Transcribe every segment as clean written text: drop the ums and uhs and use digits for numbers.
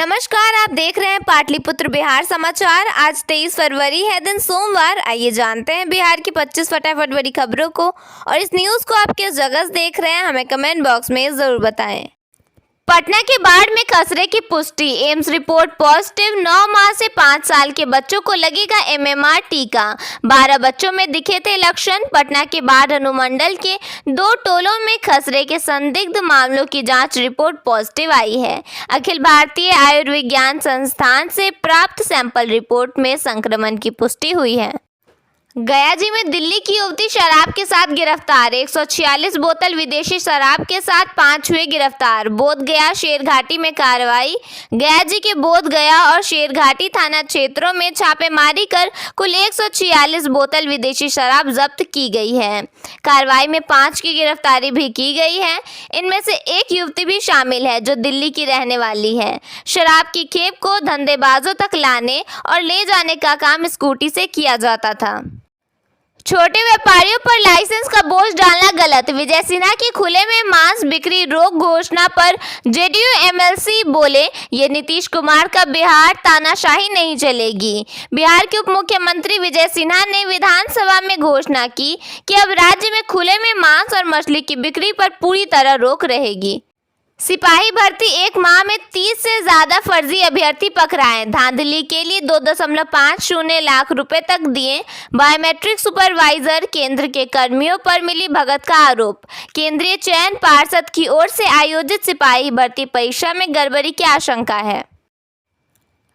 नमस्कार, आप देख रहे हैं पाटलिपुत्र बिहार समाचार। आज 23 फरवरी है, दिन सोमवार। आइए जानते हैं बिहार की 25 फटाफट बड़ी खबरों को। और इस न्यूज को आप किस जगह से देख रहे हैं, हमें कमेंट बॉक्स में जरूर बताएं। पटना के बाढ़ में खसरे की पुष्टि, एम्स रिपोर्ट पॉजिटिव। 9 माह से 5 साल के बच्चों को लगेगा MMR टीका। 12 बच्चों में दिखे थे लक्षण। पटना के बाढ़ अनुमंडल के 2 टोलों में खसरे के संदिग्ध मामलों की जांच रिपोर्ट पॉजिटिव आई है। अखिल भारतीय आयुर्विज्ञान संस्थान से प्राप्त सैंपल रिपोर्ट में संक्रमण की पुष्टि हुई है। गया जी में दिल्ली की युवती शराब के साथ गिरफ्तार। 146 बोतल विदेशी शराब के साथ 5 हुए गिरफ्तार। बोध गया शेरघाटी में कार्रवाई। गया जी के बोध गया और शेरघाटी थाना क्षेत्रों में छापेमारी कर कुल 146 बोतल विदेशी शराब जब्त की गई है। कार्रवाई में 5 की गिरफ्तारी भी की गई है। इनमें से एक युवती भी शामिल है जो दिल्ली की रहने वाली है। शराब की खेप को धंधेबाजों तक लाने और ले जाने का काम स्कूटी से किया जाता था। छोटे व्यापारियों पर लाइसेंस का बोझ डालना गलत, विजय सिन्हा की खुले में मांस बिक्री रोक घोषणा पर JDU MLC बोले, ये नीतीश कुमार का बिहार तानाशाही नहीं चलेगी। बिहार के उप मुख्यमंत्री विजय सिन्हा ने विधानसभा में घोषणा की कि अब राज्य में खुले में मांस और मछली की बिक्री पर पूरी तरह रोक रहेगी। सिपाही भर्ती, 1 माह में 30 से ज्यादा फर्जी अभ्यर्थी पकड़ाए। धांधली के लिए 2.50 लाख रुपए तक दिए। बायोमेट्रिक सुपरवाइजर केंद्र के कर्मियों पर मिली भगत का आरोप। केंद्रीय चयन पार्षद की ओर से आयोजित सिपाही भर्ती परीक्षा में गड़बड़ी की आशंका है।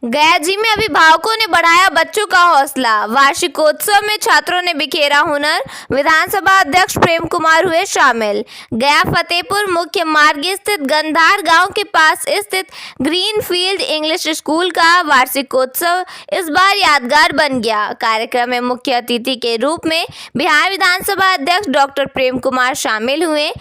गया जी में अभिभावकों ने बढ़ाया बच्चों का हौसला। वार्षिकोत्सव में छात्रों ने बिखेरा हुनर। विधानसभा अध्यक्ष प्रेम कुमार हुए शामिल। गया फतेहपुर मुख्य मार्ग स्थित गंधार गांव के पास स्थित ग्रीनफील्ड इंग्लिश स्कूल का वार्षिकोत्सव इस बार यादगार बन गया। कार्यक्रम में मुख्य अतिथि के रूप में बिहार विधानसभा अध्यक्ष डॉक्टर प्रेम कुमार शामिल हुए।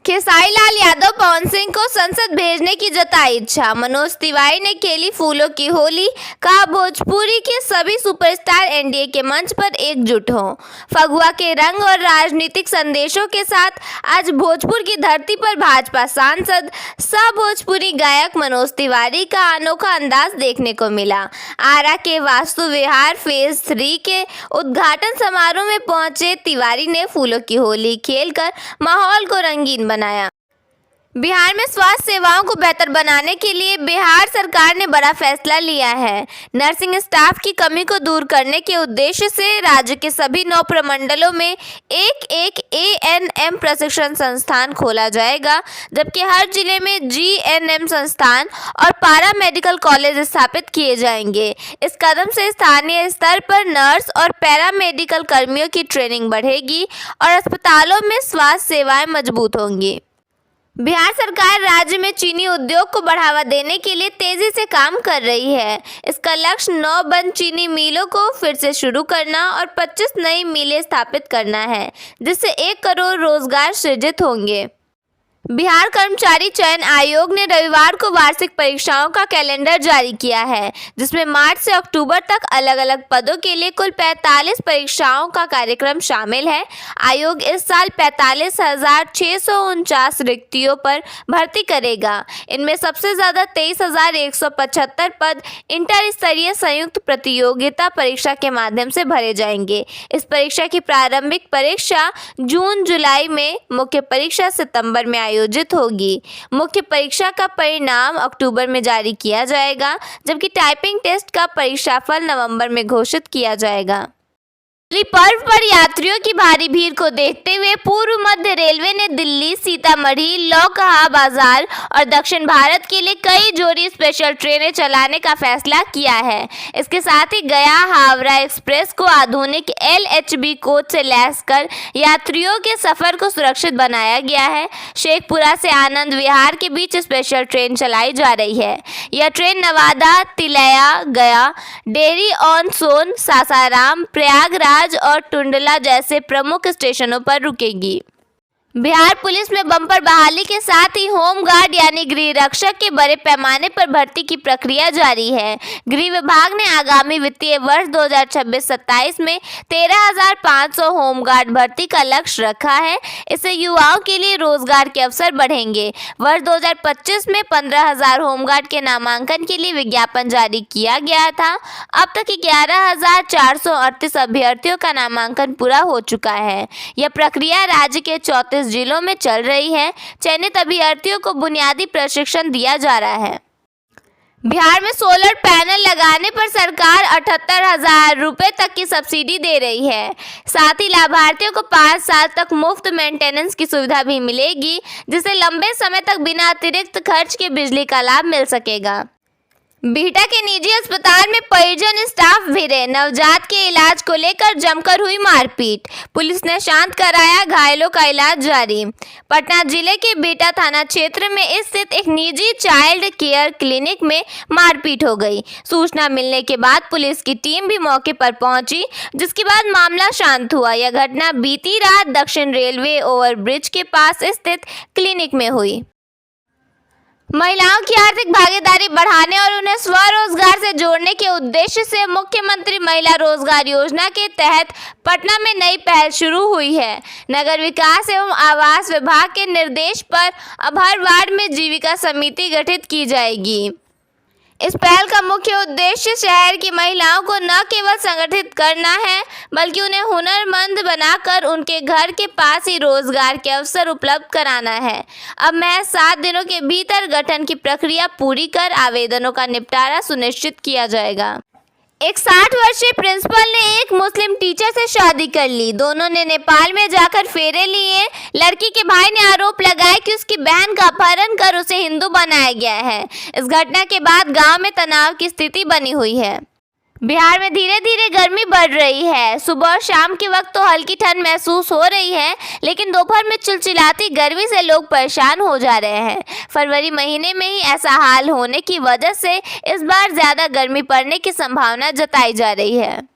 खेसारी लाल यादव पवन सिंह को संसद भेजने की जताई इच्छा। मनोज तिवारी ने खेली फूलों की होली, कहा भोजपुरी के सभी सुपरस्टार NDA के मंच पर एकजुट हों। फगुआ के रंग और राजनीतिक संदेशों के साथ आज भोजपुर की धरती पर भाजपा सांसद सह भोजपुरी गायक मनोज तिवारी का अनोखा अंदाज देखने को मिला। आरा के वास्तु विहार फेज 3 के उद्घाटन समारोह में पहुंचे तिवारी ने फूलों की होली खेलकर माहौल को रंगीन बनाया। बिहार में स्वास्थ्य सेवाओं को बेहतर बनाने के लिए बिहार सरकार ने बड़ा फैसला लिया है। नर्सिंग स्टाफ की कमी को दूर करने के उद्देश्य से राज्य के सभी 9 प्रमंडलों में एक ANM प्रशिक्षण संस्थान खोला जाएगा, जबकि हर जिले में GNM संस्थान और पारा मेडिकल कॉलेज स्थापित किए जाएंगे। इस कदम से स्थानीय स्तर पर नर्स और पैरा मेडिकल कर्मियों की ट्रेनिंग बढ़ेगी और अस्पतालों में स्वास्थ्य सेवाएं मजबूत होंगी। बिहार सरकार राज्य में चीनी उद्योग को बढ़ावा देने के लिए तेजी से काम कर रही है। इसका लक्ष्य 9 बंद चीनी मिलों को फिर से शुरू करना और 25 नई मिलें स्थापित करना है, जिससे 1 करोड़ रोजगार सृजित होंगे। बिहार कर्मचारी चयन आयोग ने रविवार को वार्षिक परीक्षाओं का कैलेंडर जारी किया है, जिसमें मार्च से अक्टूबर तक अलग अलग पदों के लिए कुल 45 परीक्षाओं का कार्यक्रम शामिल है। आयोग इस साल 45,649 रिक्तियों पर भर्ती करेगा। इनमें सबसे ज्यादा 23,175 पद इंटर स्तरीय संयुक्त प्रतियोगिता परीक्षा के माध्यम से भरे जाएंगे। इस परीक्षा की प्रारंभिक परीक्षा जून-जुलाई में, मुख्य परीक्षा सितंबर में आयोजित होगी। मुख्य परीक्षा का परिणाम अक्टूबर में जारी किया जाएगा, जबकि टाइपिंग टेस्ट का परीक्षाफल नवंबर में घोषित किया जाएगा। पर्व पर यात्रियों की भारी भीड़ को देखते हुए पूर्व मध्य रेलवे ने दिल्ली, सीतामढ़ी, लौकहा बाजार और दक्षिण भारत के लिए कई जोड़ी स्पेशल ट्रेनें चलाने का फैसला किया है। इसके साथ ही गया हावड़ा एक्सप्रेस को आधुनिक LHB कोच से लैस कर यात्रियों के सफर को सुरक्षित बनाया गया है। शेखपुरा से आनंद विहार के बीच स्पेशल ट्रेन चलाई जा रही है। यह ट्रेन नवादा, तिलैया, गया, डेरी ऑन सोन, सासाराम, प्रयागराज और टुंडला जैसे प्रमुख स्टेशनों पर रुकेगी। बिहार पुलिस में बम्पर बहाली के साथ ही होम गार्ड यानी गृह रक्षक के बड़े पैमाने पर भर्ती की प्रक्रिया जारी है। गृह विभाग ने आगामी वित्तीय वर्ष 2026-27 में 13,500 होम गार्ड भर्ती का लक्ष्य रखा है। इससे युवाओं के लिए रोजगार के अवसर बढ़ेंगे। वर्ष 2025 में 15,000 होमगार्ड के नामांकन के लिए विज्ञापन जारी किया गया था। अब तक 11,438 अभ्यर्थियों का नामांकन पूरा हो चुका है। यह प्रक्रिया राज्य के 34 जिलों में चल रही है। चयनित अभ्यर्थियों को बुनियादी प्रशिक्षण दिया जा रहा है। बिहार में सोलर पैनल लगाने पर सरकार 78,000 रुपये तक की सब्सिडी दे रही है। साथ ही लाभार्थियों को 5 साल तक मुफ्त मेंटेनेंस की सुविधा भी मिलेगी, जिससे लंबे समय तक बिना अतिरिक्त खर्च के बिजली का लाभ मिल सकेगा। बिहटा के निजी अस्पताल में परिजन स्टाफ भिड़े। नवजात के इलाज को लेकर जमकर हुई मारपीट। पुलिस ने शांत कराया, घायलों का इलाज जारी। पटना जिले के बिहटा थाना क्षेत्र में स्थित एक निजी चाइल्ड केयर क्लिनिक में मारपीट हो गई। सूचना मिलने के बाद पुलिस की टीम भी मौके पर पहुंची, जिसके बाद मामला शांत हुआ। यह घटना बीती रात दक्षिण रेलवे ओवरब्रिज के पास स्थित क्लिनिक में हुई। महिलाओं की आर्थिक भागीदारी बढ़ाने और उन्हें स्वरोजगार से जोड़ने के उद्देश्य से मुख्यमंत्री महिला रोजगार योजना के तहत पटना में नई पहल शुरू हुई है। नगर विकास एवं आवास विभाग के निर्देश पर अब हर वार्ड में जीविका समिति गठित की जाएगी। इस पहल का मुख्य उद्देश्य शहर की महिलाओं को न केवल संगठित करना है, बल्कि उन्हें हुनरमंद बनाकर उनके घर के पास ही रोजगार के अवसर उपलब्ध कराना है। अब महज 7 दिनों के भीतर गठन की प्रक्रिया पूरी कर आवेदनों का निपटारा सुनिश्चित किया जाएगा। एक 60 वर्षीय प्रिंसिपल ने एक मुस्लिम टीचर से शादी कर ली। दोनों ने नेपाल में जाकर फेरे लिए। लड़की के भाई ने आरोप लगाया कि उसकी बहन का अपहरण कर उसे हिंदू बनाया गया है। इस घटना के बाद गांव में तनाव की स्थिति बनी हुई है। बिहार में धीरे धीरे गर्मी बढ़ रही है। सुबह और शाम के वक्त तो हल्की ठंड महसूस हो रही है, लेकिन दोपहर में चिलचिलाती गर्मी से लोग परेशान हो जा रहे हैं। फरवरी महीने में ही ऐसा हाल होने की वजह से इस बार ज्यादा गर्मी पड़ने की संभावना जताई जा रही है।